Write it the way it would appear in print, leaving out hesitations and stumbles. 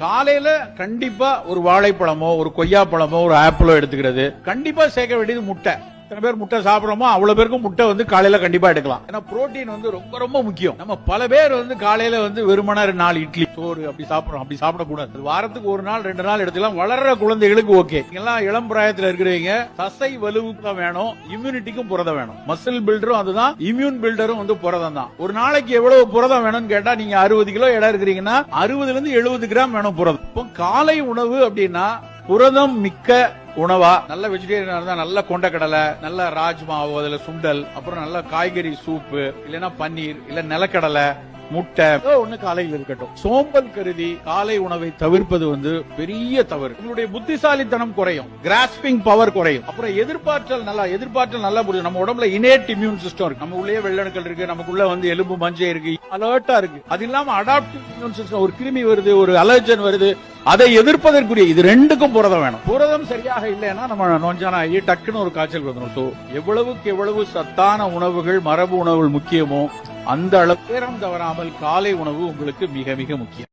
காலையில கண்டிப்பா ஒரு வாழைப்பழமோ ஒரு கொய்யாப்பழமோ ஒரு ஆப்பிளோ எடுத்துக்கிறது. கண்டிப்பா சேர்க்க வேண்டியது முட்டை. எத்தனை பேர் முட்டை சாப்பிடுறோமோ அவ்வளவு பேருக்கும் முட்டை காலையில கண்டிப்பா எடுக்கலாம். ஏன்னா புரோட்டீன் ரொம்ப ரொம்ப முக்கியம். நம்ம பல பேர் காலையில வெறுமன 4 இட்லி சோறு அப்படி சாப்பிடுறோம். அப்படி சாப்பிடக்கூடாது. வாரத்துக்கு 1 நாள் 2 நாள் எடுத்துக்கலாம். வளர்ற குழந்தைகளுக்கு ஓகே. எல்லாம் இளம் பிராயத்துல இருக்கிறவங்க தசை வலுவுக்கு தான் வேணும், இம்யூனிட்டிக்கும் புரதம் வேணும். மசில் பில்டரும் அதுதான், இம்யூன் பில்டரும் புரதம் தான். ஒரு நாளைக்கு எவ்வளவு புரதம் வேணும்னு கேட்டா நீங்க 60 கிலோ எடை இருக்கிறீங்கன்னா 60 இருந்து 70 கிராம் வேணும் புரதம். இப்போ காலை உணவு அப்படின்னா புரதம் மிக்க உணவா, நல்ல வெஜிடேரியனா இருந்தா நல்ல கொண்டக்கடலை, நல்ல ராஜ்மாவோ அதுல சுண்டல், அப்புறம் நல்ல காய்கறி சூப்பு, இல்லைன்னா பன்னீர், இல்ல நிலக்கடலை, முட்டை ஒண்ணு காலையில் இருக்கட்டும். சோம்பல் கருதி காலை உணவை தவிர்ப்பது பெரிய தவறு. உங்களுடைய புத்திசாலித்தனம் குறையும், கிராஸ்பிங் பவர் குறையும். அப்புறம் எதிர்பார்த்தல் நல்லா புரியும். நம்ம உடம்புல இனேட் இம்யூன் சிஸ்டம் இருக்கு. நம்ம உள்ளே வெள்ளணுக்கள் இருக்கு, நமக்குள்ள எலும்பு மஞ்சை இருக்கு, அலர்ட்டா இருக்கு. அது இல்லாம அடாப்டிவ் இம்யூன் சிஸ்டம், ஒரு கிருமி வருது, ஒரு அலர்ஜன் வருது, அதை எதிர்ப்பதற்குரிய இது ரெண்டுக்கும் புரதம் வேணும். புரதம் சரியாக இல்லைன்னா நம்ம நோஞ்சான ஆகி டக்குன்னு ஒரு காய்ச்சல் வந்துடும். சோ எவ்வளவுக்கு எவ்வளவு சத்தான உணவுகள், மரபு உணவுகள் முக்கியமோ அந்த அளவு நேரம் தவறாமல் காலை உணவு உங்களுக்கு மிக மிக முக்கியம்.